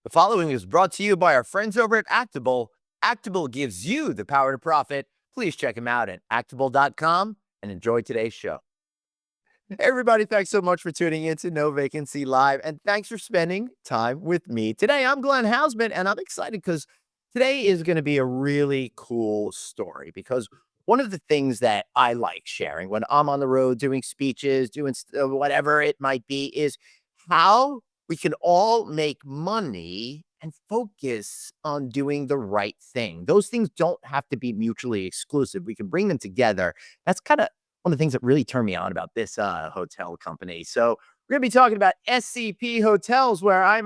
The following is brought to you by our friends over at Actabl. Actabl gives you the power to profit. Please check them out at actabl.com and enjoy today's show. Hey everybody, thanks so much for tuning in to No Vacancy Live, and thanks for spending time with me. Today, I'm Glenn Haussman, and I'm excited because today is going to be a really cool story because one of the things that I like sharing when I'm on the road doing speeches, doing whatever it might be, is how we can all make money and focus on doing the right thing. Those things don't have to be mutually exclusive. We can bring them together. That's kind of one of the things that really turned me on about this hotel company. So we're gonna be talking about SCP Hotels, where I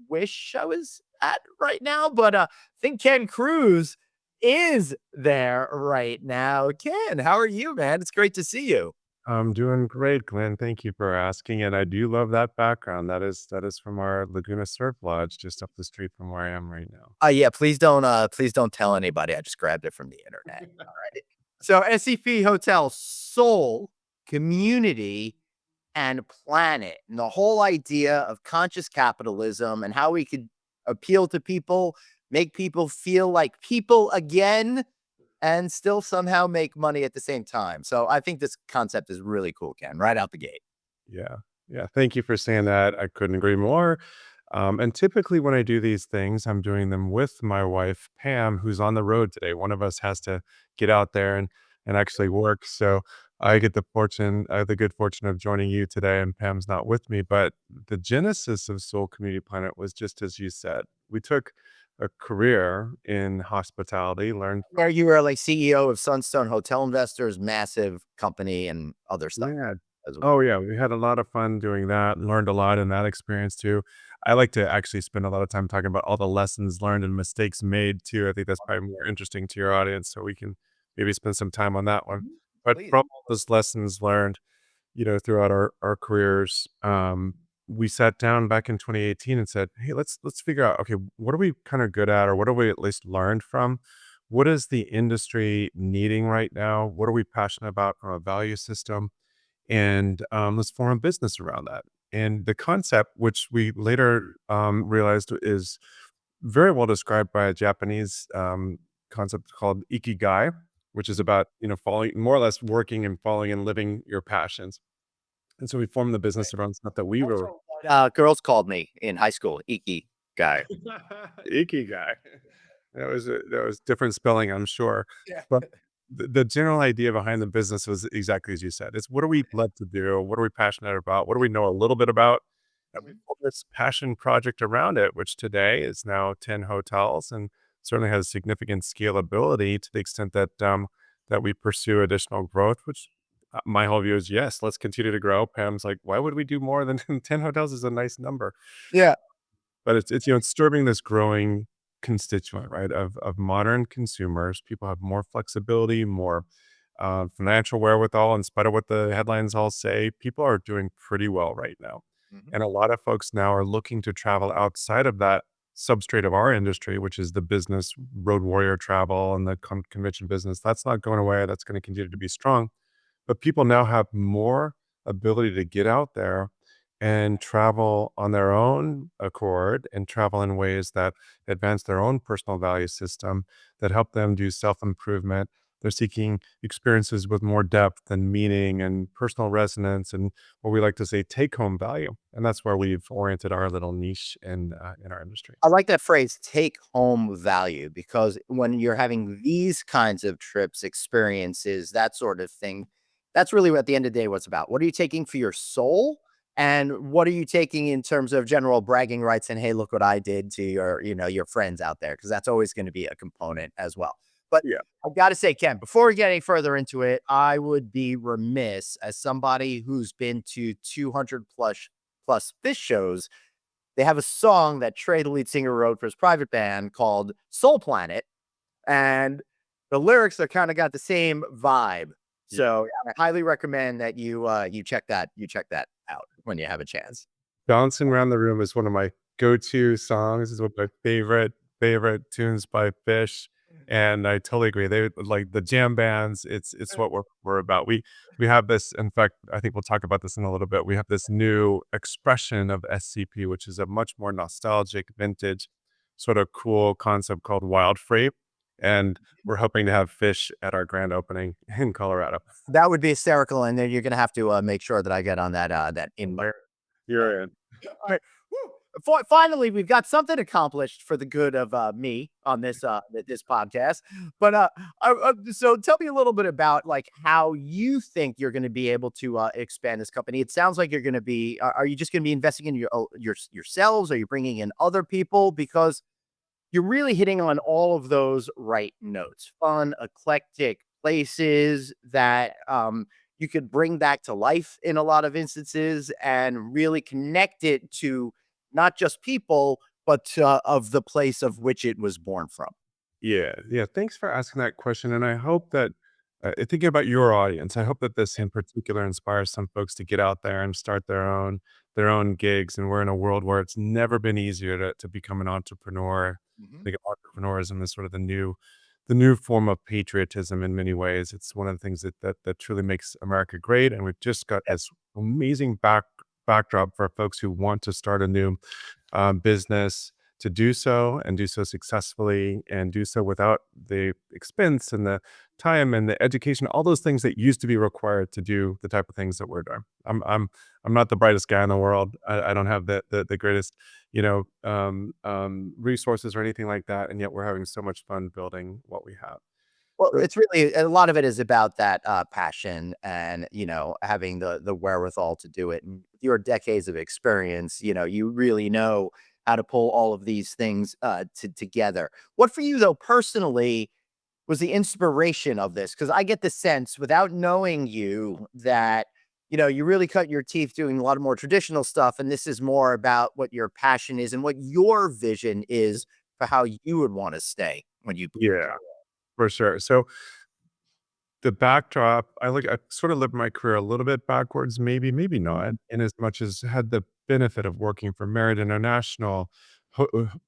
wish I was at right now, but I think Ken Cruse is there right now. Ken, how are you, man? It's great to see you. I'm doing great, Glenn. Thank you for asking. And I do love that background. That is from our Laguna Surf Lodge just up the street from where I am right now. Yeah, please don't tell anybody. I just grabbed it from the internet. All right. So SCP Hotel Soul, Community, and Planet, and the whole idea of conscious capitalism and how we could appeal to people, make people feel like people again, and still somehow make money at the same time. So I think this concept is really cool, Ken, right out the gate. Yeah. Yeah. Thank you for saying that. I couldn't agree more. And typically when I do these things, I'm doing them with my wife, Pam, who's on the road today. One of us has to get out there and actually work. So I get the good fortune of joining you today, and Pam's not with me. But the genesis of Soul Community Planet was just as you said. We took a career in hospitality, learned Where you were like CEO of Sunstone Hotel Investors, massive company, and other stuff yeah. as well. Oh, yeah, we had a lot of fun doing that, learned a lot in that experience too. I like to actually spend a lot of time talking about all the lessons learned and mistakes made too. I think that's probably more interesting to your audience, so we can maybe spend some time on that one. Mhm. But Please. from all those lessons learned, throughout our careers, we sat down back in 2018 and said, "Hey, let's figure out, okay, what are we kinda good at, or what have we at least learned from? What is the industry needing right now? What are we passionate about from a value system? And let's form a business around that." And the concept, which we later realized is very well described by a Japanese concept called ikigai, which is about following, more or less working and following and living your passions. And so we formed the business around stuff that we were Also, what, girls called me in high school, Iki guy. ikigai. That was different spelling, I'm sure. Yeah. But the general idea behind the business was exactly as you said. It's what do we love to do? What are we passionate about? What do we know a little bit about? And we Mhm. built this passion project around it, which today is now 10 hotels and certainly has significant scalability to the extent that that we pursue additional growth, which my whole view is yes, let's continue to grow. Pam's like, why would we do more than 10 hotels is a nice number. Yeah. But it's serving this growing constituent, right, of modern consumers. People have more flexibility, more, financial wherewithal in spite of what the headlines all say. People are doing pretty well right now, Mhm. and a lot of folks now are looking to travel outside of that substrate of our industry, which is the business road warrior travel and the convention business. That's not going away. That's gonna continue to be strong. But people now have more ability to get out there and travel on their own accord and travel in ways that advance their own personal value system, that help them do self-improvement. They're seeking experiences with more depth and meaning and personal resonance and what we like to say take-home value. And that's where we've oriented our little niche in our industry. I like that phrase, take home value, because when you're having these kinds of trips, experiences, that sort of thing, that's really what at the end of the day, what's about. What are you taking for your soul? And what are you taking in terms of general bragging rights and hey, look what I did to your friends out there? Because that's always going to be a component as well. But Yeah. I've got to say, Ken, before we get any further into it, I would be remiss as somebody who's been to 200 plus fish shows. They have a song that Trey, the lead singer, wrote for his private band called Soul Planet, and the lyrics are kind of got the same vibe. Yeah. So I highly recommend that you check that out when you have a chance. Bouncing Around the Room is one of my go-to songs. It's one of my favorite tunes by Fish. And I totally agree. They like the jam bands. It's what we're about. We have this. In fact, I think we'll talk about this in a little bit. We have this new expression of SCP, which is a much more nostalgic, vintage, sort of cool concept called Wild Freight, and we're hoping to have fish at our grand opening in Colorado. That would be hysterical, and then you're gonna have to make sure that I get on that invite. You're you're in. All right. Woo. Finally, we've got something accomplished for the good of me on this podcast. But so tell me a little bit about like how you think you're going to be able to expand this company. It sounds like you're going to be. Are you just going to be investing in yourselves? Are you bringing in other people? Because you're really hitting on all of those right notes. Fun, eclectic places that you could bring back to life in a lot of instances and really connect it to not just people, but of the place of which it was born from. Yeah, yeah. Thanks for asking that question, and I hope that thinking about your audience, I hope that this in particular inspires some folks to get out there and start their own gigs. And we're in a world where it's never been easier to become an entrepreneur. I Mhm. think entrepreneurism is sort of the new form of patriotism in many ways. It's one of the things that truly makes America great, and we've just got this amazing backdrop for folks who want to start a new business to do so and do so successfully and do so without the expense and the time and the education, all those things that used to be required to do the type of things that we're doing. I'm not the brightest guy in the world. I don't have the greatest, resources or anything like that. And yet we're having so much fun building what we have. Well, So it's really a lot of it is about that passion and having the wherewithal to do it. And with your decades of experience, you really know how to pull all of these things together. What for you though personally was the inspiration of this? Because I get the sense without knowing you that you really cut your teeth doing a lot of more traditional stuff, and this is more about what your passion is and what your vision is for how you would want to stay when you. yeah, for sure. So the backdrop, I sort of lived my career a little bit backwards, maybe not, in as much as had the benefit of working for Marriott International,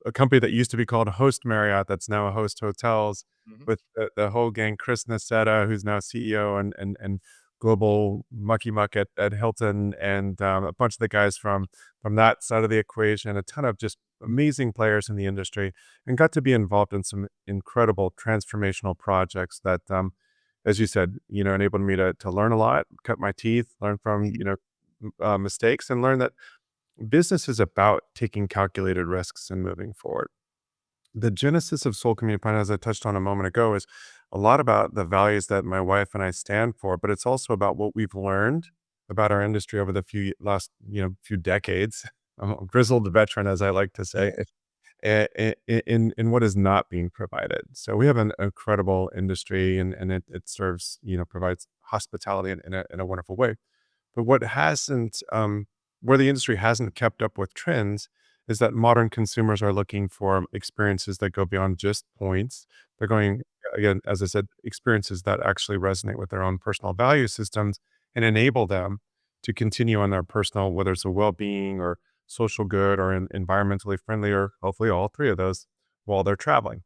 a company that used to be called Host Marriott, that's now a Host Hotels, Mhm. with the whole gang, Chris Nassetta, who's now CEO and global mucky muck at Hilton, and a bunch of the guys from that side of the equation, a ton of just amazing players in the industry, and got to be involved in some incredible transformational projects that as you said, enabled me to learn a lot, cut my teeth, learn from, mistakes, and learn that business is about taking calculated risks and moving forward. The genesis of Soul Community Plan, as I touched on a moment ago, is a lot about the values that my wife and I stand for, but it's also about what we've learned about our industry over the last, few decades. I'm a grizzled veteran, as I like to say, in what is not being provided. So we have an incredible industry, and it serves, provides hospitality in a wonderful way. But what hasn't, where the industry hasn't kept up with trends is that modern consumers are looking for experiences that go beyond just points. They're going, again, as I said, experiences that actually resonate with their own personal value systems and enable them to continue on their personal, whether it's a well-being or social good or environmentally friendly, or hopefully all three of those while they're traveling.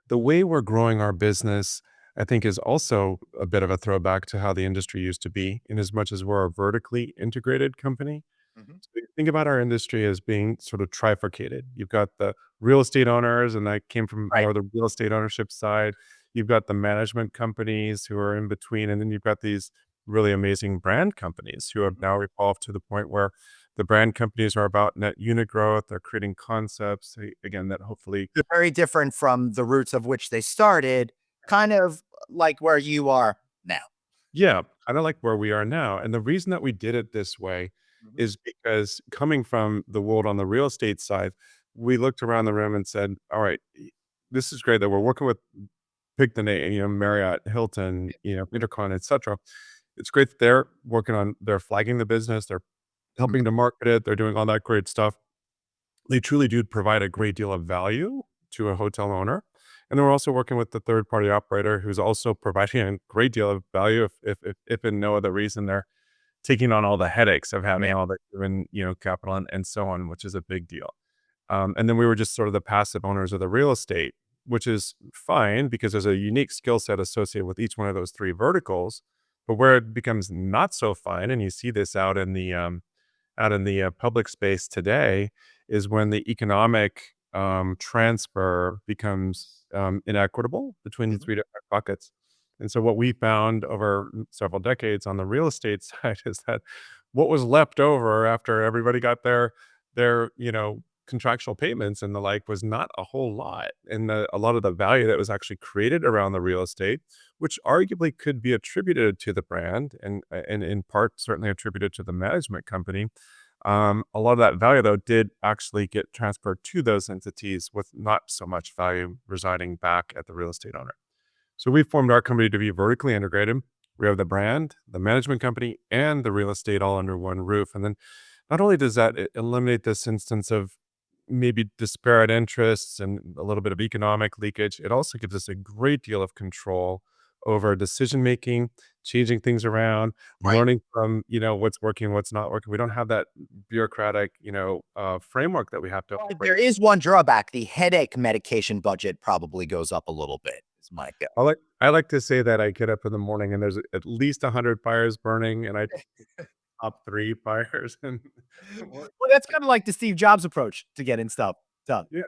The way we're growing our business, I think, is also a bit of a throwback to how the industry used to be, in as much as we're a vertically integrated company. Mhm. So you think about our industry as being sort of trifurcated. You've got the real estate owners, and I came from Right. more the real estate ownership side. You've got the management companies who are in between, and then you've got these really amazing brand companies who have Mhm. now evolved to the point where the brand companies are about net unit growth. They're creating concepts, again, that hopefully. They're very different from the roots of which they started, kind of like where you are now. Yeah, kinda like where we are now, and the reason that we did it this way Mhm. is because coming from the world on the real estate side, we looked around the room and said, "All right, this is great that we're working with," pick the name, Marriott, Hilton, Intercon, etcetera. It's great that they're flagging the business, they're Mhm. helping to market it, they're doing all that great stuff. They truly do provide a great deal of value to a hotel owner. And then we're also working with the third party operator who's also providing a great deal of value if in no other reason they're taking on all the headaches of Yeah. having all the human, capital and so on, which is a big deal. And then we were just sort of the passive owners of the real estate. which is fine because there's a unique skill set associated with each one of those three verticals. But where it becomes not so fine, and you see this out in the public space today, is when the economic transfer becomes inequitable between the Mhm. three different buckets. And so, what we found over several decades on the real estate side is that what was left over after everybody got their contractual payments and the like was not a whole lot, and a lot of the value that was actually created around the real estate, which arguably could be attributed to the brand and in part certainly attributed to the management company. A lot of that value, though, did actually get transferred to those entities with not so much value residing back at the real estate owner. So we formed our company to be vertically integrated. We have the brand, the management company, and the real estate all under one roof. And then not only does that eliminate this instance of maybe disparate interests and a little bit of economic leakage, it also gives us a great deal of control over decision making, changing things around, Right. learning from what's working, what's not working. We don't have that bureaucratic framework that we have to Well, operate. there is one drawback. The headache medication budget probably goes up a little bit, is my guess. I like to say that I get up in the morning and there's at least 100 fires burning, and I top three fires and Well, that's kind of like the Steve Jobs approach to getting stuff done. yeah.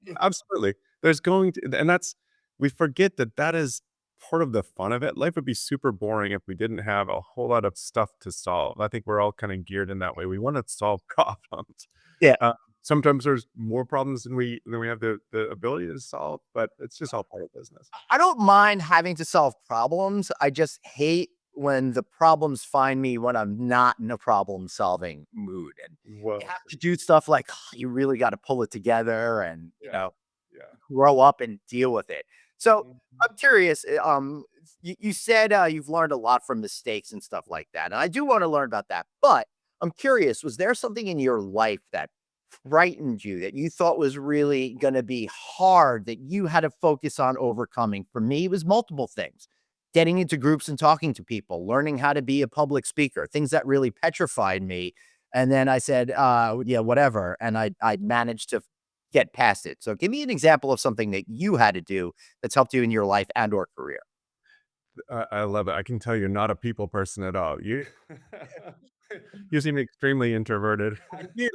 Right. Absolutely. There's going to and that's we forget that that is part of the fun of it. Life would be super boring if we didn't have a whole lot of stuff to solve. I think we're all kind of geared in that way. We want to solve problems. Yeah. Uh, Sometimes there's more problems than we have the ability to solve, but it's just all part of business. I don't mind having to solve problems. I just hate when the problems find me when I'm not in a problem solving mood. And you Well, have to do stuff like you really got to pull it together and, yeah, yeah. grow up and deal with it. So Mhm. I'm curious. You said you've learned a lot from mistakes and stuff like that, and I do want to learn about that. But I'm curious: was there something in your life that frightened you that you thought was really going to be hard that you had to focus on overcoming? For me, it was multiple things: getting into groups and talking to people, learning how to be a public speaker, things that really petrified me. And then I said, yeah, whatever. And I managed to get past it. So give me an example of something that you had to do that's helped you in your life and or career. I love it. I can tell you're not a people person at all. You you seem extremely introverted.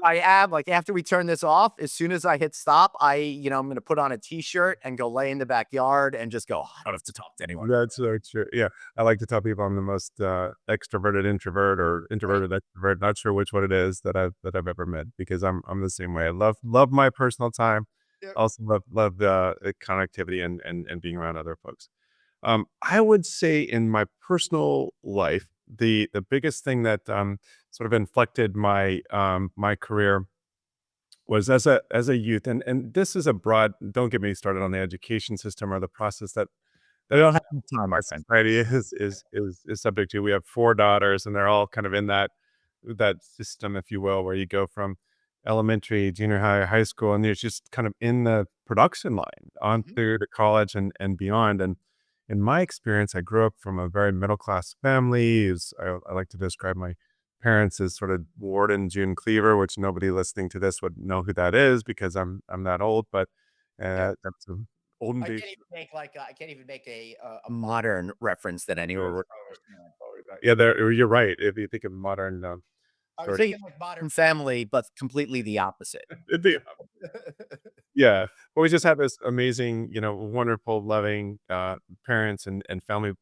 I am like after we turn this off, as soon as I hit stop, I'm gonna put on a t-shirt and go lay in the backyard and just go, I don't have to talk to anyone. That's so true. Yeah, I like to tell people I'm the most extroverted introvert or Right. introverted extrovert. Not sure which one it is that I've ever met because I'm the same way. I love my personal time. Yep. Also love the connectivity and being around other folks. I would say in my personal life, the biggest thing that sort of inflected my career was as a youth, and this is a broad. Don't get me started on the education system or the process that I don't have Time, my our friend. society is subject to. We have 4 daughters, and they're all kind of in that system, if you will, where you go from elementary, junior high, high school, and you're just kind of in the production line on Mhm. through to college and beyond. And in my experience, I grew up from a very middle class family. I like to describe my parents as sort of Ward and June Cleaver, which nobody listening to this would know who that is because I'm that old, but Yeah. that's an olden I days. can't even make like I can't even make a modern reference that anyone Yes, would probably understand. probably not. Yeah, you're right. If you think of modern, I was sort thinking like Modern Family, but completely the opposite. it'd be yeah. But we just have this amazing, wonderful, loving, parents and family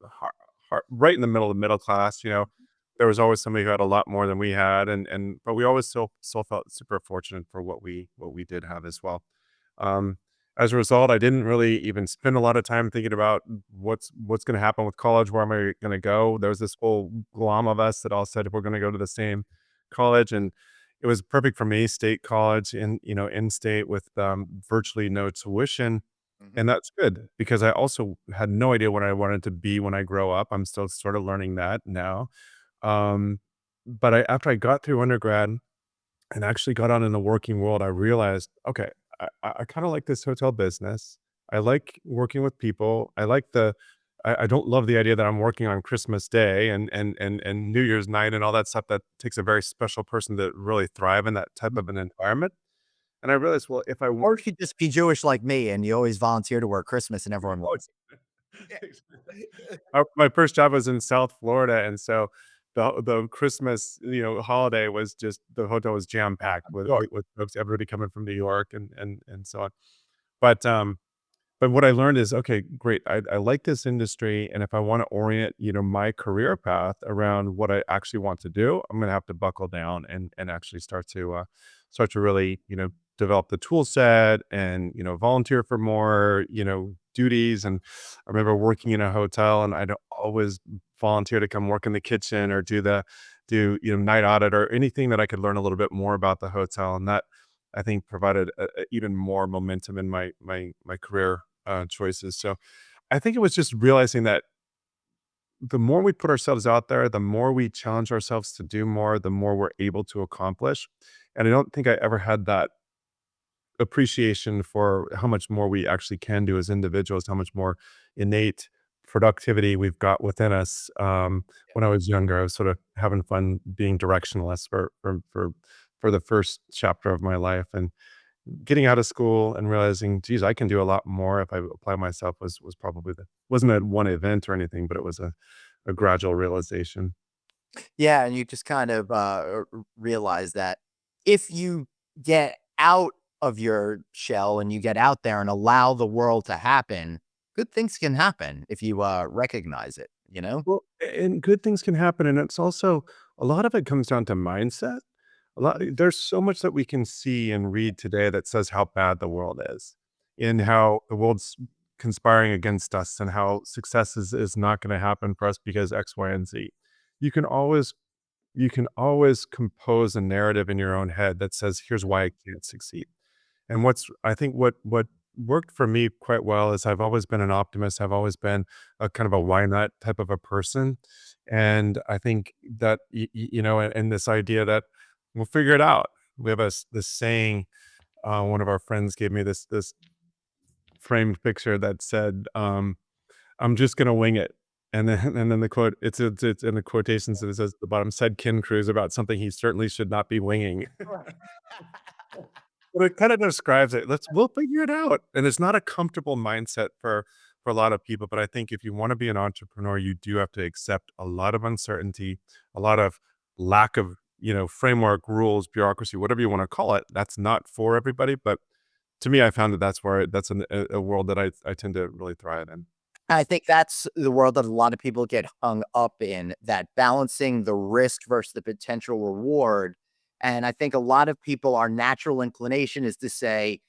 right in the middle of the middle class, There was always somebody who had a lot more than we had, but we always still felt super fortunate for what we did have as well. Um, as a result, I didn't really even spend a lot of time thinking about what's gonna happen with college, where am I gonna go? There was this whole glom of us that all said we're gonna go to the same college, and it was perfect for me, state college in state with, virtually no tuition, Mhm. and that's good because I also had no idea what I wanted to be when I grow up. I'm still sort of learning that now. Um, but after I got through undergrad and actually got out in the working world, I realized, okay, I kind of like this hotel business. I like working with people. I don't love the idea that I'm working on Christmas Day and New Year's night and all that stuff. That takes a very special person to really thrive in that type of an environment. And I realized, well, if I want, Or you could just be Jewish like me and you always volunteer to work Christmas and everyone oh, wants my first job was in South Florida, and so the Christmas, holiday was just the hotel was jam packed with Sure. folks, everybody coming from New York and so on. But but what I learned is, okay, great. I like this industry, and if I want to orient, my career path around what I actually want to do, I'm going to have to buckle down and actually start to really, develop the tool set and volunteer for more, duties. And I remember working in a hotel, and I'd always volunteer to come work in the kitchen or do night audit or anything that I could learn a little bit more about the hotel, and that I think provided even more momentum in my career choices. So I think it was just realizing that the more we put ourselves out there, the more we challenge ourselves to do more, the more we're able to accomplish. And I don't think I ever had that appreciation for how much more we actually can do as individuals, how much more innate productivity we've got within us. When I was younger, I was sort of having fun being directionless for the first chapter of my life, and getting out of school and realizing, geez, I can do a lot more if I apply myself was probably the wasn't a one event or anything, but it was a gradual realization. Yeah, and you just kind of, realize that if you get out of your shell and you get out there and allow the world to happen, good things can happen if you, recognize it, you know? Well, and good things can happen, and it's also a lot of it comes down to mindset. There's so much that we can see and read today that says how bad the world is, and how the world's conspiring against us, and how success is not going to happen for us because X, Y, and Z. You can always you can always compose a narrative in your own head that says, "Here's why I can't succeed." And I think what worked for me quite well is I've always been an optimist. I've always been a kind of a why not type of a person. And I think that, and this idea that we'll figure it out. We have this saying, one of our friends gave me this framed picture that said, I'm just gonna wing it. And then the quote, it's in the quotations that it says at the bottom, said Ken Cruse about something he certainly should not be winging. Right. Well, it kinda describes it. We'll figure it out, and it's not a comfortable mindset for a lot of people, but I think if you wanna be an entrepreneur, you do have to accept a lot of uncertainty, a lot of lack of, framework, rules, bureaucracy, whatever you wanna call it. That's not for everybody, but to me, I found that that's a world that I tend to really thrive in. I think that's the world that a lot of people get hung up in, that balancing the risk versus the potential reward. And I think a lot of people, our natural inclination is to say,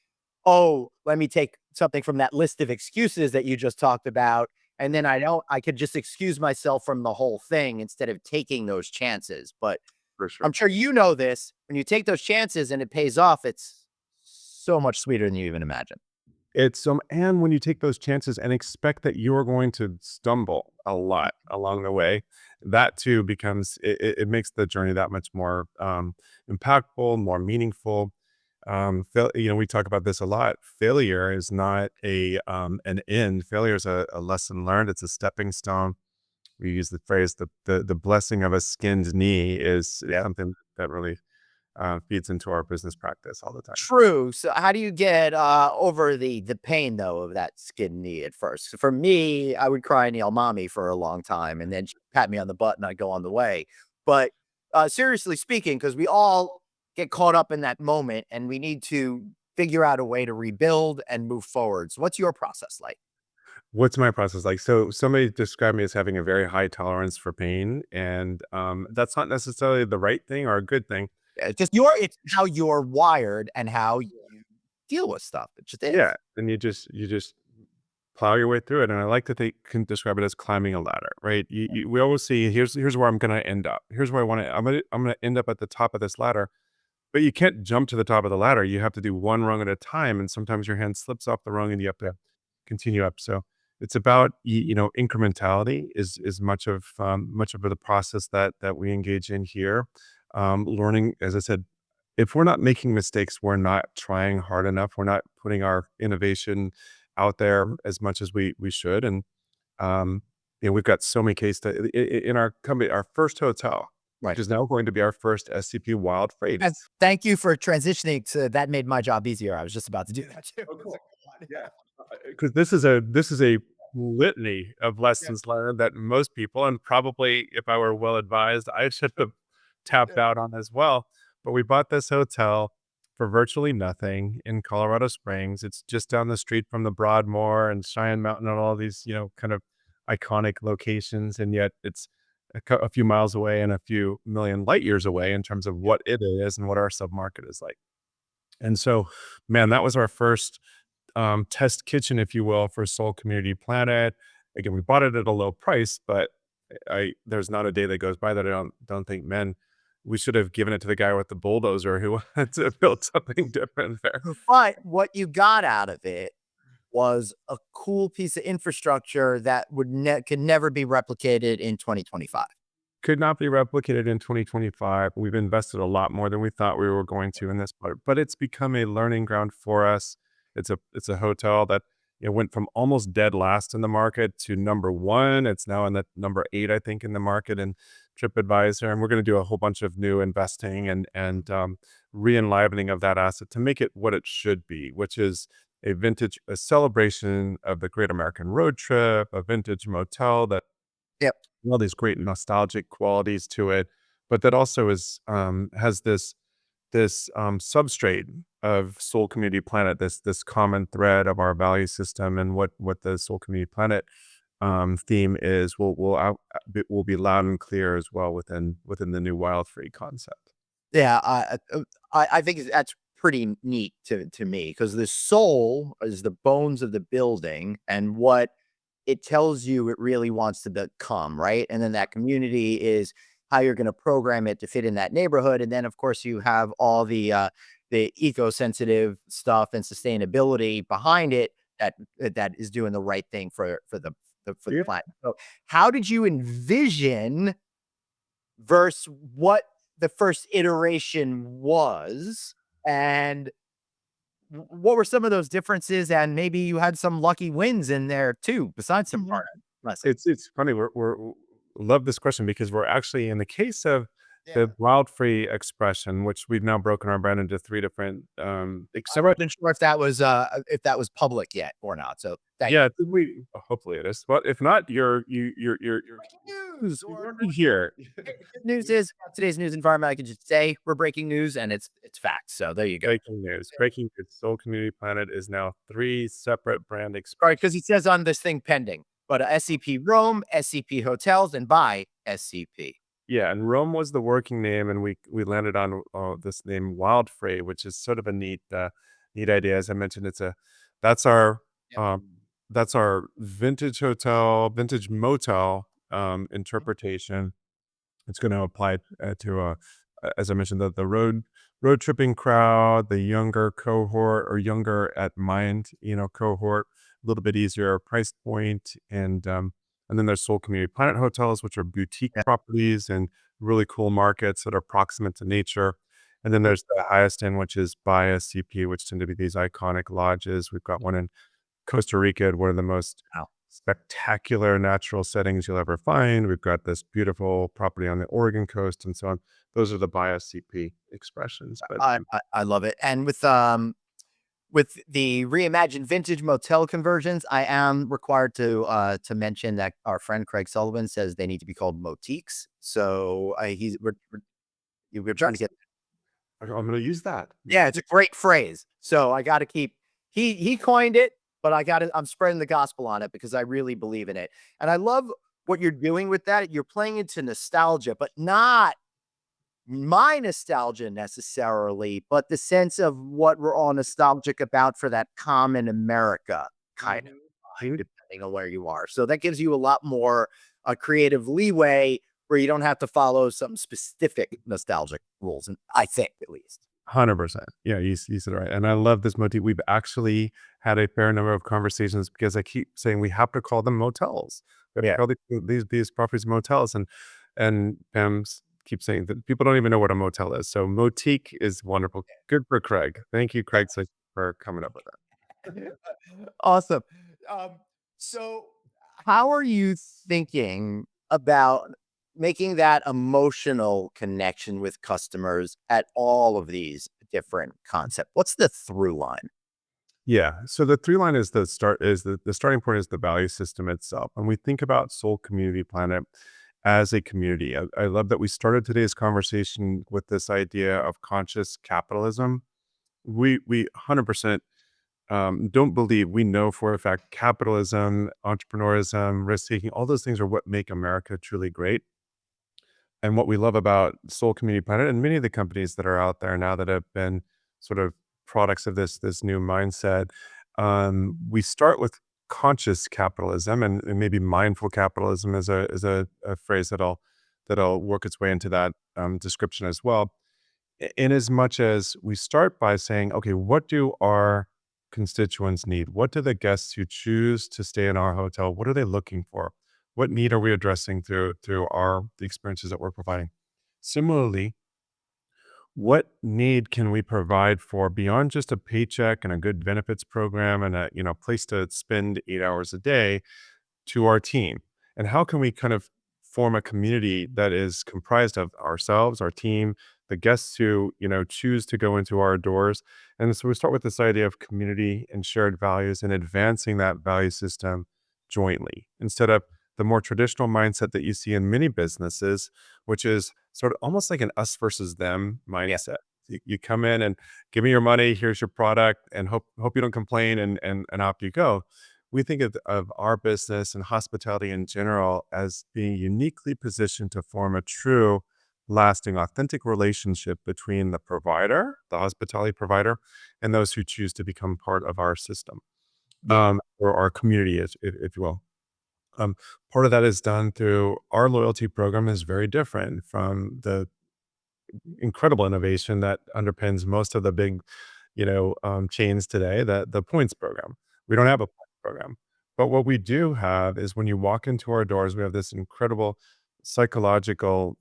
oh, let me take something from that list of excuses that you just talked about. And then I could just excuse myself from the whole thing instead of taking those chances. But For sure. I'm sure you know this. When you take those chances and it pays off, it's so much sweeter than you even imagine. And when you take those chances and expect that you are going to stumble a lot along the way, that too becomes it makes the journey that much more impactful, more meaningful. We talk about this a lot. Failure is not an end. Failure is a lesson learned. It's a stepping stone. We use the phrase the blessing of a skinned knee is Yeah. something that really feeds into our business practice all the time. True. So how do you get over the pain though of that skin knee at first? So for me, I would cry Neil mommy for a long time and then she'd pat me on the butt and I'd go on the way. But seriously speaking, because we all get caught up in that moment and we need to figure out a way to rebuild and move forward. So what's your process like? What's my process like? So somebody described me as having a very high tolerance for pain, and that's not necessarily the right thing or a good thing. It's how you're wired and how you deal with stuff. It just Yeah, is. and you just plow your way through it. And I like that they can describe it as climbing a ladder, right? We always see here's where I'm going to end up. Here's where I'm gonna end up at the top of this ladder. But you can't jump to the top of the ladder. You have to do one rung at a time, and sometimes your hand slips off the rung, and you have to continue up. So it's about incrementality is much of the process that we engage in here. Learning, as I said, if we're not making mistakes, we're not trying hard enough. We're not putting our innovation out there as much as we should. And we've got so many in our company, our first hotel. which Right. is now going to be our first SCP wild freight. And thank you for transitioning to that. Made my job easier. I was just about to do that too. Oh, It's cool. like, God. Yeah, because this is a litany of Yeah, lessons learned that most people, and probably if I were well advised, I should have tapped yeah. out on as well. But we bought this hotel for virtually nothing in Colorado Springs. It's just down the street from the Broadmoor and Cheyenne Mountain and all these, kind of iconic locations, and yet it's a few miles away and a few million light years away in terms of Yeah. what it is and what our submarket is like. And so, man, that was our first test kitchen, if you will, for Soul Community Planet. Again, we bought it at a low price, but I there's not a day that goes by that I don't think, man, we should have given it to the guy with the bulldozer who wanted to build something different there. But what you got out of it was a cool piece of infrastructure that could never be replicated in 2025. Could not be replicated in 2025. We've invested a lot more than we thought we were going to in this part, but it's become a learning ground for us. It's a hotel that went from almost dead last in the market to number one. It's now in the number 8, I think, in the market in TripAdvisor, and we're going to do a whole bunch of new investing and re-enlivening of that asset to make it what it should be, which is a celebration of the Great American Road Trip, a vintage motel that Yep. all these great nostalgic qualities to it, but that also has this substrate of Soul Community Planet, this common thread of our value system, and what the Soul Community Planet theme is will be loud and clear as well within the new Wild Free concept. Yeah, I think that's pretty neat to me because the soul is the bones of the building and what it tells you it really wants to become, right? And then that community is how you're going to program it to fit in that neighborhood. And then, of course, you have all the eco-sensitive stuff and sustainability behind it that is doing the right thing for the Yep. planet. So, how did you envision versus what the first iteration was, and what were some of those differences? And maybe you had some lucky wins in there too, besides some hard lessons. It's funny. We're love this question because we're actually in the case of Yeah. the wild free expression, which we've now broken our brand into 3 different I wasn't sure if that was public yet or not. So thank yeah, we hopefully it is. But if not, you. News you're or already here. hey, the good news is today's news environment. I can just say we're breaking news and it's facts. So there you go. Breaking news. Breaking news. Soul Community Planet is now 3 separate brand Sorry, expressions. because he says on this thing pending, but SCP Rome, SCP Hotels, and by SCP. Yeah, and Rome was the working name, and we landed on this name Wild Frey, which is sort of a neat idea. As I mentioned, that's our Yep. that's our vintage hotel, vintage motel Mhm. interpretation. It's going to apply as I mentioned, the road tripping crowd, the younger cohort or younger at mind, cohort, a little bit easier price point, and then there's Soul Community Planet hotels, which are boutique Yeah. properties and really cool markets that are proximate to nature. And then there's the highest end, which is By SCP, which tend to be these iconic lodges. We've got one in Costa Rica, one of the most Wow. spectacular natural settings you'll ever find. We've got this beautiful property on the Oregon coast and so on. Those are the by SCP expressions. But I love it. And with the reimagined vintage motel conversions, I am required to mention that our friend Craig Sullivan says they need to be called motiques. So we're trying to that's get. I'm going to use that. Yeah, it's a great phrase. So I got to keep. He coined it, but I'm spreading the gospel on it because I really believe in it, and I love what you're doing with that. You're playing into nostalgia, but not my nostalgia necessarily, but the sense of what we're all nostalgic about for that common America kind of vibe, Mhm. depending on where you are. So that gives you a lot more creative leeway where you don't have to follow some specific nostalgic rules, and I think at least. 100%. Yeah, you said it right. And I love this motif. We've actually had a fair number of conversations because I keep saying we have to call them motels. We have to Yeah. call these properties motels. And Pam's keeps saying that people don't even know what a motel is. So motique is wonderful. Good for Craig. Thank you, Craig, for coming up with that. Awesome. So how are you thinking about making that emotional connection with customers at all of these different concepts. What's the through line? Yeah. So the three line is the starting point is the value system itself. And we think about Soul Community Planet as a community. I love that we started today's conversation with this idea of conscious capitalism. We 100% don't believe, we know for a fact, capitalism, entrepreneurism, risk taking, all those things are what make America truly great. And what we love about Soul Community Planet and many of the companies that are out there now that have been sort of products of this new mindset, we start with conscious capitalism, and maybe mindful capitalism is a phrase that'll work its way into that description as well. In as much as we start by saying, okay, what do our constituents need? What do the guests who choose to stay in our hotel, what are they looking for? What need are we addressing through the experiences that we're providing? Similarly, what need can we provide for beyond just a paycheck and a good benefits program and a place to spend 8 hours a day to our team? And how can we kind of form a community that is comprised of ourselves, our team, the guests who, choose to go into our doors? And so we start with this idea of community and shared values and advancing that value system jointly instead of the more traditional mindset that you see in many businesses, which is sort of almost like an us versus them Yeah. mindset. You come in and give me your money, here's your product, and hope you don't complain, and off you go. We think of our business and hospitality in general as being uniquely positioned to form a true, lasting, authentic relationship between the provider, the hospitality provider, and those who choose to become part of our system, Yeah. or our community, if you will. Um, Part of that is done through our loyalty program is very different from the incredible innovation that underpins most of the big, chains today, the points program. We don't have a points program. But what we do have is when you walk into our doors, we have this incredible psychological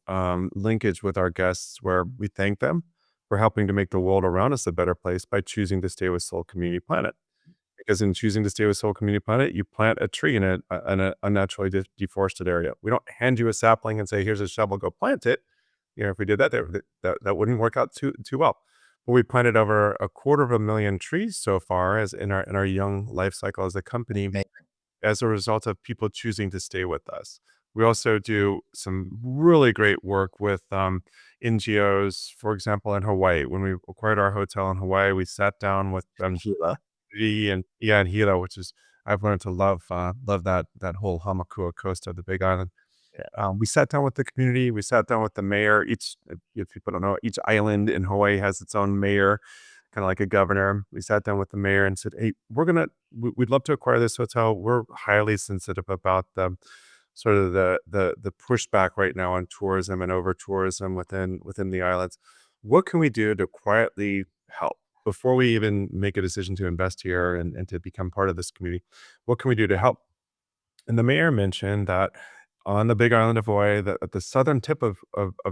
linkage with our guests where we thank them for helping to make the world around us a better place by choosing to stay with Soul Community Planet. Because in choosing to stay with Soul Community Planet, you plant a tree in a unnaturally deforested area. We don't hand you a sapling and say, "Here's a shovel, go plant it." If we did that, that wouldn't work out too well. But we planted over 250,000 trees so far as in our young life cycle as a company, as a result of people choosing to stay with us. We also do some really great work with NGOs, for example, in Hawaii. When we acquired our hotel in Hawaii, we sat down with them Sheila. and yeah, and Hilo, which is I've learned to love that whole Hamakua coast of the Big Island. Yeah. We sat down with the community. We sat down with the mayor. If people don't know, each island in Hawaii has its own mayor, kind of like a governor. We sat down with the mayor and said, "Hey, we'd love to acquire this hotel. We're highly sensitive about the sort of the pushback right now on tourism and over tourism within the islands. What can we do to quietly help before we even make a decision to invest here and to become part of this community? What can we do to help?" And the mayor mentioned that on the big island of Hawaii, that at the southern tip of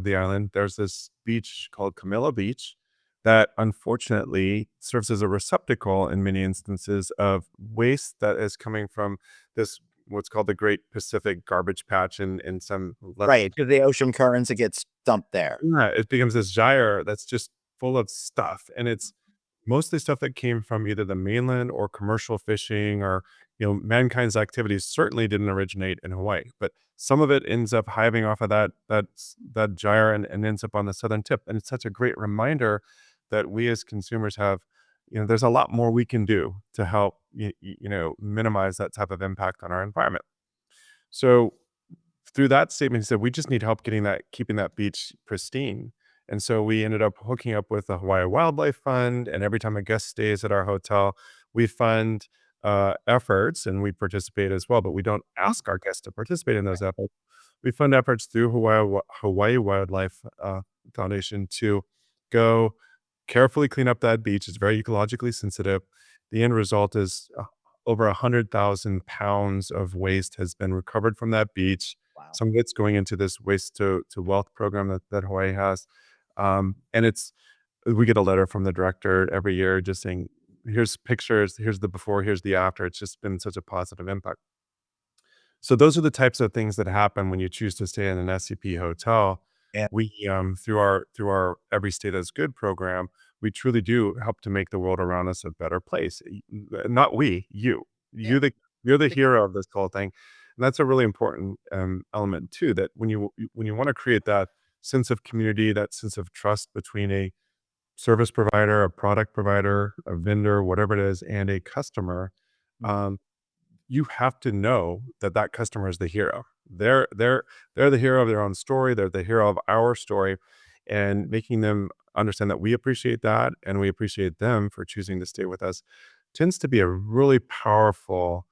the island, there's this beach called Camilla Beach that unfortunately serves as a receptacle in many instances of waste that is coming from this what's called the Great Pacific Garbage Patch in some less. Right. Because the ocean currents, it gets dumped there. Yeah, it becomes this gyre that's just full of stuff, and it's mostly stuff that came from either the mainland or commercial fishing or, mankind's activities certainly didn't originate in Hawaii, but some of it ends up hiving off of that gyre and ends up on the southern tip. And it's such a great reminder that we as consumers have, there's a lot more we can do to help, minimize that type of impact on our environment. So through that statement, he said, we just need help keeping that beach pristine. And so we ended up hooking up with the Hawaii Wildlife Fund. And every time a guest stays at our hotel, we fund efforts and we participate as well, but we don't ask our guests to participate in those efforts. We fund efforts through Hawaii Wildlife Foundation to go carefully clean up that beach. It's very ecologically sensitive. The end result is over 100,000 pounds of waste has been recovered from that beach. Wow. Some of it's going into this waste to wealth program that Hawaii has. And we get a letter from the director every year just saying, here's pictures, here's the before, here's the after. It's just been such a positive impact. So those are the types of things that happen when you choose to stay in an SCP hotel. Yeah. We, through our Every State is Good program, we truly do help to make the world around us a better place. Not we, you. Yeah. You're the hero of this whole thing, and that's a really important element too. That when you want to create that sense of community, that sense of trust between a service provider, a product provider, a vendor, whatever it is, and a customer, um, you have to know that that customer is the hero. They're the hero of their own story. They're the hero of our story, and making them understand that we appreciate that and we appreciate them for choosing to stay with us tends to be a really powerful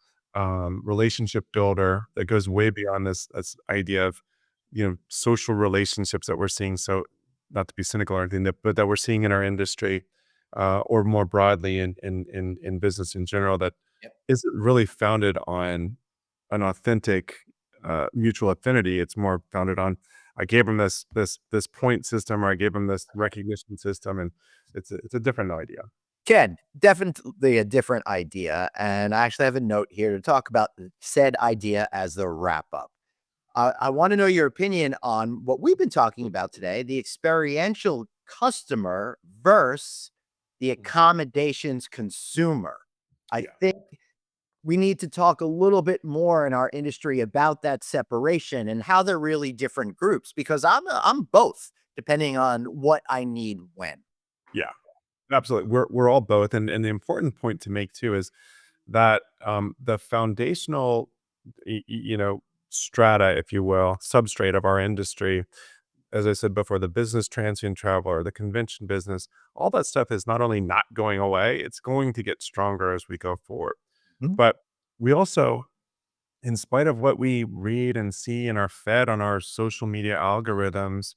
relationship builder that goes way beyond this idea of social relationships that we're seeing. So, not to be cynical or anything, but that we're seeing in our industry, or more broadly in business in general, that Yep. isn't really founded on an authentic, mutual affinity. It's more founded on, I gave him this point system, or I gave him this recognition system, and it's a different idea. Ken, definitely a different idea. And I actually have a note here to talk about said idea as the wrap up. I want to know your opinion on what we've been talking about today, the experiential customer versus the accommodations consumer. I Yeah. think we need to talk a little bit more in our industry about that separation and how they're really different groups, because I'm both depending on what I need when. Yeah. Absolutely. We're all both. And the important point to make too is that the foundational, strata, if you will, substrate of our industry, as I said before, the business transient traveler, the convention business, all that stuff is not only not going away, it's going to get stronger as we go forward. Mhm. But we also, in spite of what we read and see and are fed on our social media algorithms,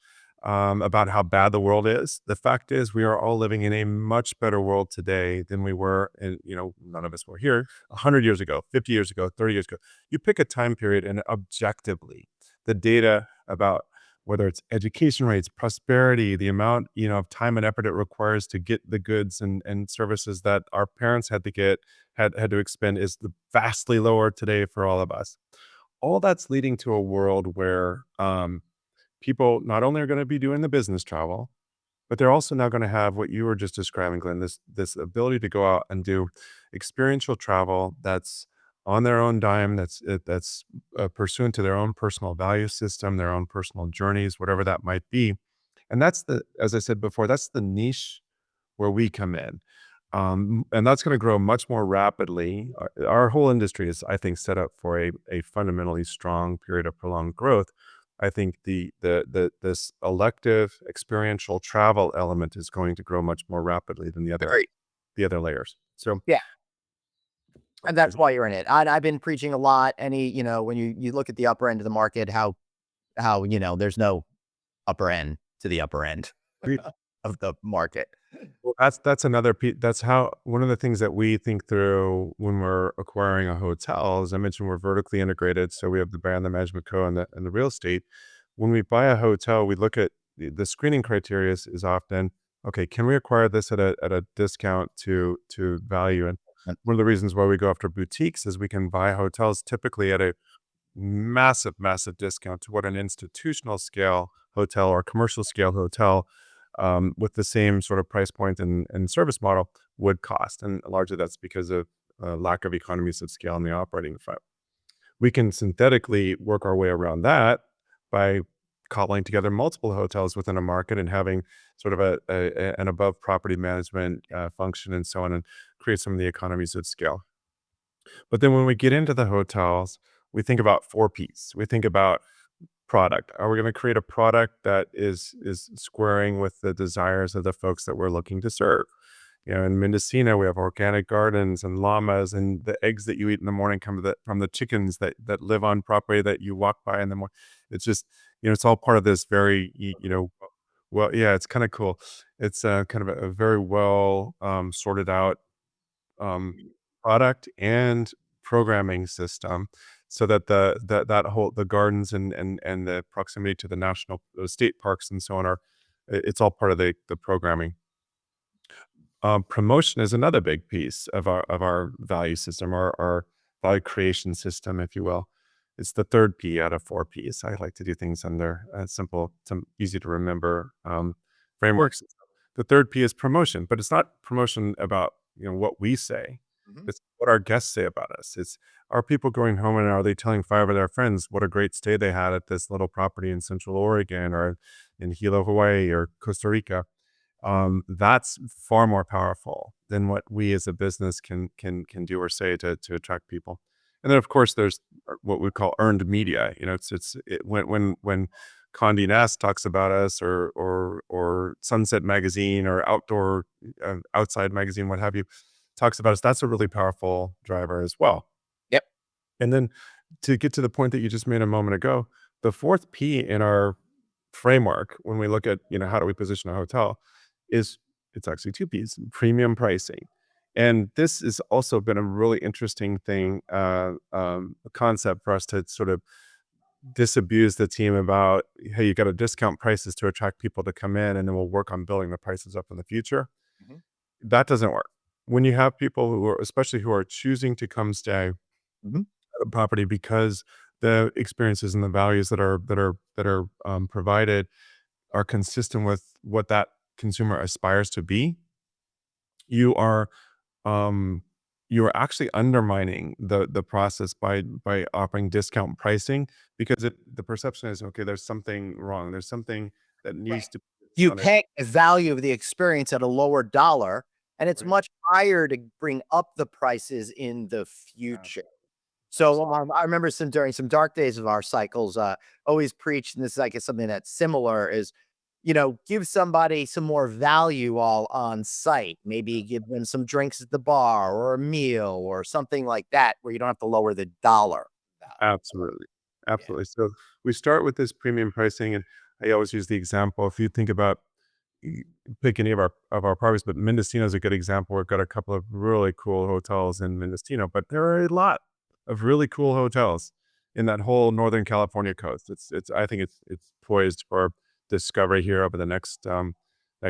about how bad the world is, the fact is we are all living in a much better world today than we were, and none of us were here 100 years ago, 50 years ago, 30 years ago. You pick a time period, and objectively, the data about whether it's education rates, prosperity, the amount of time and effort it requires to get the goods and services that our parents had to get, had to expend, is vastly lower today for all of us. All that's leading to a world where people not only are going to be doing the business travel, but they're also now going to have what you were just describing, Glenn, this ability to go out and do experiential travel that's on their own dime, that's pursuant to their own personal value system, their own personal journeys, whatever that might be. And as I said before, that's the niche where we come in. And that's going to grow much more rapidly. Our whole industry is, I think, set up for a fundamentally strong period of prolonged growth. I think this elective experiential travel element is going to grow much more rapidly than Agreed. the other layers. So, Yeah. And that's is- why you're in it. I've been preaching a lot. When you look at the upper end of the market, how there's no upper end to the upper end of the market. well, that's another piece. That's how one of the things that we think through when we're acquiring a hotel. As I mentioned, we're vertically integrated, so we have the brand, the management co, and the real estate. When we buy a hotel, we look at the screening criteria is often, okay, can we acquire this at a discount to value? And one of the reasons why we go after boutiques is we can buy hotels typically at a massive discount to what an institutional scale hotel or commercial scale hotel, with the same sort of price point and service model would cost. And largely that's because of lack of economies of scale on the operating front. We can synthetically work our way around that by cobbling together multiple hotels within a market and having sort of an above property management function and so on, and create some of the economies of scale. But then when we get into the hotels, we think about four P's. We think about product. Are we going to create a product that is squaring with the desires of the folks that we're looking to serve? In Mendocino, we have organic gardens and llamas, and the eggs that you eat in the morning come from the chickens that live on property that you walk by in the morning. It's just, it's all part of this very, well, yeah, it's kind of cool. It's kind of a very well sorted out um, product and programming system, so that that whole the gardens and the proximity to the national state parks and so on are, it's all part of the programming. Promotion is another big piece of our value system, our value creation system, if you will. It's the third P out of 4 Ps. I like to do things under simple, some easy to remember frameworks. The third P is promotion, but it's not promotion about what we say. Mhm. It's what our guests say about us. It's, are people going home and are they telling 5 of their friends what a great stay they had at this little property in Central Oregon or in Hilo, Hawaii or Costa Rica? That's far more powerful than what we as a business can do or say to attract people. And then of course there's what we call earned media. When Condé Nast talks about us, or Sunset Magazine, or Outside Magazine, what have you, talks about us. That's a really powerful driver as well. Yep. And then to get to the point that you just made a moment ago, the fourth P in our framework, when we look at, how do we position a hotel, is it's actually two P's: premium pricing. And this has also been a really interesting thing, a concept for us to sort of disabuse the team about. Hey, you got to discount prices to attract people to come in, and then we'll work on building the prices up in the future. Mhm. That doesn't work. When you have people who are, especially who are choosing to come stay Mhm. at a property because the experiences and the values that are provided are consistent with what that consumer aspires to be, you are um you are actually undermining the process by offering discount pricing, because the perception is, okay, there's something wrong. There's something that Right. needs to be You discounted. pay the value of the experience at a lower dollar, and it's Right. much higher to bring up the prices in the future. Absolutely. So, I remember during some dark days of our cycles, always preached, and this is, I guess, something that's similar is, give somebody some more value while on site. Maybe give them some drinks at the bar or a meal or something like that, where you don't have to lower the dollar value. Absolutely. Yeah. Absolutely. So we start with this premium pricing, and I always use the example. If you think about, y- pick any of our properties, but Mendocino is a good example. We've got a couple of really cool hotels in Mendocino, but there are a lot of really cool hotels in that whole Northern California coast. It's I think it's poised for discovery here over the next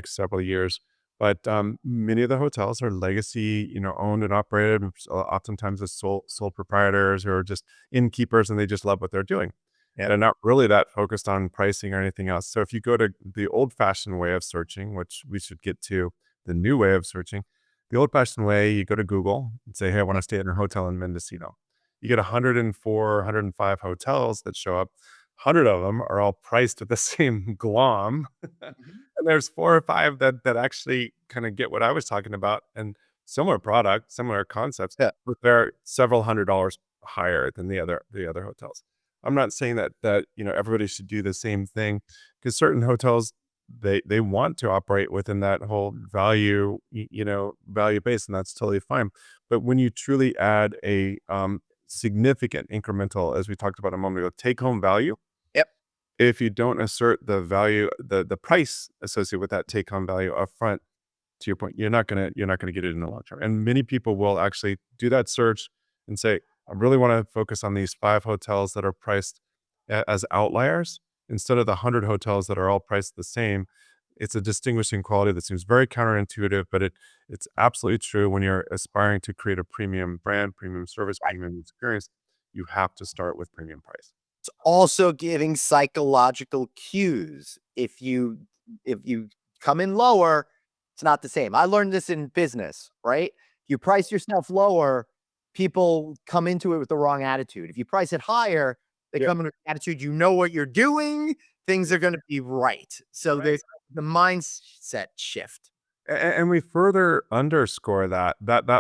several years. But many of the hotels are legacy, owned and operated. Oftentimes the sole proprietors, or just innkeepers, and they just love what they're doing. Yep. They're not really that focused on pricing or anything else. So if you go to the old-fashioned way of searching, which we should get to the new way of searching, the old-fashioned way, you go to Google and say, "Hey, I want to stay at a hotel in Mendocino." You get 104, 105 hotels that show up. 100 of them are all priced at the same glom. Mhm. And there's 4 or 5 that actually kinda get what I was talking about, and similar product, similar concepts, Yeah. but they're several $100 higher than the other hotels. I'm not saying that everybody should do the same thing, because certain hotels, they want to operate within that whole value base, and that's totally fine. But when you truly add a, significant incremental, as we talked about a moment ago, take home value, Yep. if you don't assert the value, the price associated with that take home value upfront, to your point, you're not gonna get it in the long term. And many people will actually do that search and say, I really want to focus on these 5 hotels that are priced as outliers, instead of the 100 hotels that are all priced the same. It's a distinguishing quality that seems very counterintuitive, but it's absolutely true. When you're aspiring to create a premium brand, premium service, Right. premium experience, you have to start with premium price. It's also giving psychological cues. If you come in lower, it's not the same. I learned this in business, right? You price yourself lower, people come into it with the wrong attitude. If you price it higher, they Yeah. come in with attitude, you know what you're doing, things are gonna be right. So Right. there's the mindset shift. And we further underscore that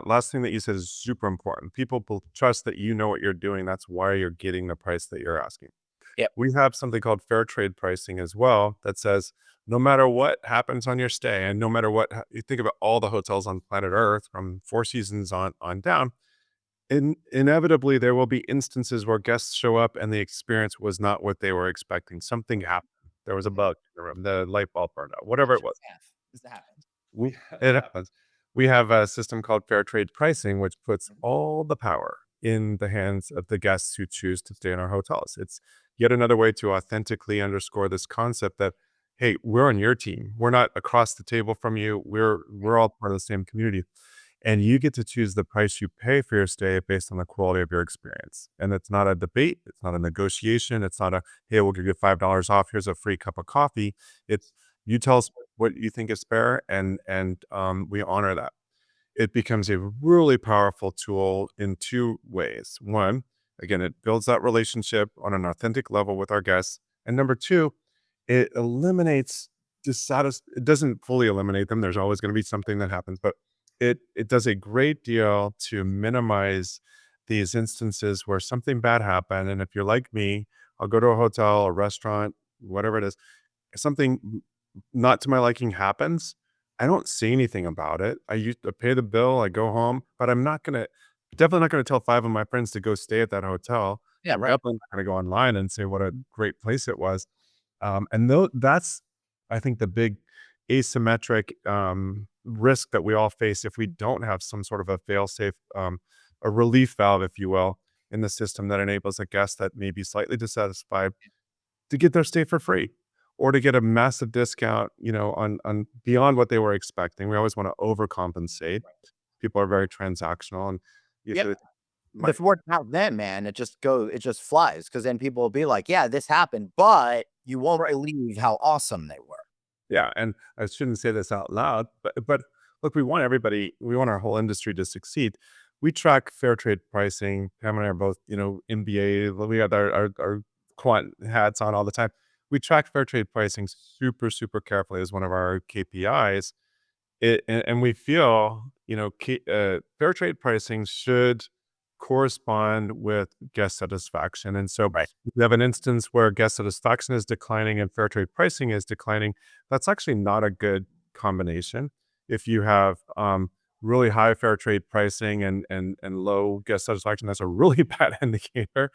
last thing that you said is super important. People trust that you know what you're doing. That's why you're getting the price that you're asking. Yep. We have something called fair trade pricing as well, that says no matter what happens on your stay, and no matter what you think about all the hotels on planet Earth from Four Seasons on down, inevitably there will be instances where guests show up and the experience was not what they were expecting. Something happened. There was a Mhm. bug in the room. The light bulb burned out. Whatever it Culture was. F. Does that happen? We it happens. We have a system called fair trade pricing, which puts Mhm. all the power in the hands of the guests who choose to stay in our hotels. It's yet another way to authentically underscore this concept that, hey, we're on your team. We're not across the table from you. We're all part of the same community. and you get to choose the price you pay for your stay based on the quality of your experience. And it's not a debate. It's not a negotiation. It's not a, hey, we'll give you $5 off. Here's a free cup of coffee. It's, you tell us what you think is fair, and we honor that. It becomes a really powerful tool in two ways. One, again, it builds that relationship on an authentic level with our guests. And number two, it eliminates it doesn't fully eliminate them. There's always going to be something that happens, but it does a great deal to minimize these instances where something bad happened. And if you're like me, I'll go to a hotel, a restaurant, whatever it is, something not to my liking happens. I don't say anything about it. I used to pay the bill, I go home, but definitely not gonna tell 5 of my friends to go stay at that hotel. Yeah, I'm right. definitely not gonna go online and say what a great place it was. And though that's, I think, the big asymmetric risk that we all face if we don't have some sort of a fail-safe, a relief valve, if you will, in the system that enables a guest that may be slightly dissatisfied to get their stay for free or to get a massive discount, on beyond what they were expecting. We always want to overcompensate. People are very transactional, and you Yep. said The word out then, man, it just flies because then people will be like, yeah, this happened, but you won't believe how awesome they were. yeah, and I shouldn't say this out loud, but look, we want our whole industry to succeed. We track fair trade pricing. Pam and I are both, MBA. We got our quant hats on all the time. We track fair trade pricing super, super carefully as one of our KPIs. And we feel, fair trade pricing should correspond with guest satisfaction. And so Right. if you have an instance where guest satisfaction is declining and fair trade pricing is declining, that's actually not a good combination. If you have really high fair trade pricing and low guest satisfaction, that's a really bad indicator.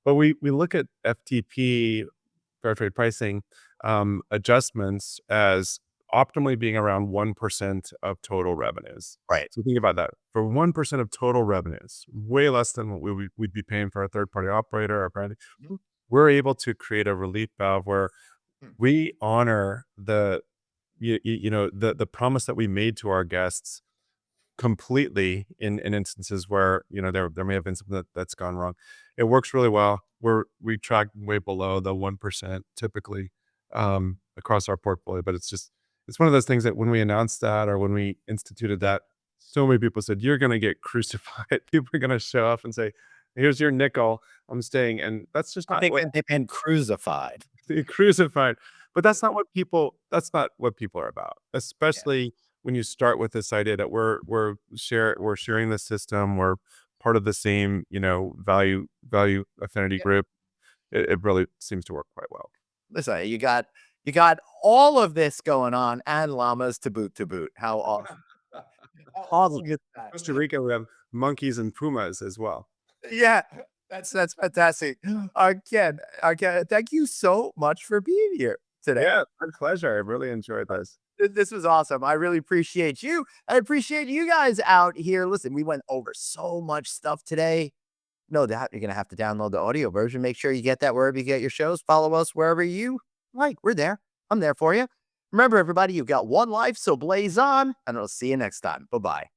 But we look at FTP, fair trade pricing, adjustments as optimally being around 1% of total revenues. Right. So think about that. For 1% of total revenues, way less than what we'd be paying for a third party operator or brand, Mhm. we're able to create a relief valve where Mm. we honor the promise that we made to our guests completely in instances where, there may have been something that's gone wrong. It works really well. We track way below the 1% typically, across our portfolio, but it's one of those things that when we announced that or when we instituted that, so many people said, "You're gonna get crucified." People are gonna show up and say, "Here's your nickel. I'm staying." And that's just I not think what that they've been crucified. crucified. But that's not what people are about, Yeah. especially when you start with this idea that we're sharing the system, we're part of the same, value affinity Yeah. group. It really seems to work quite well. Listen, you got all of this going on and llamas to boot to boot. How awesome. How Well, awesome is that? Costa Rica, we have monkeys and pumas as well. Yeah, that's fantastic. Ken, thank you so much for being here today. Yeah, my pleasure. I really enjoyed this. This was awesome. I really appreciate you. I appreciate you guys out here. Listen, we went over so much stuff today. No doubt you're gonna have to download the audio version. Make sure you get that wherever you get your shows. Follow us wherever you like. We're there. I'm there for you. Remember, everybody, you've got one life, so blaze on, and I'll see you next time. Bye bye.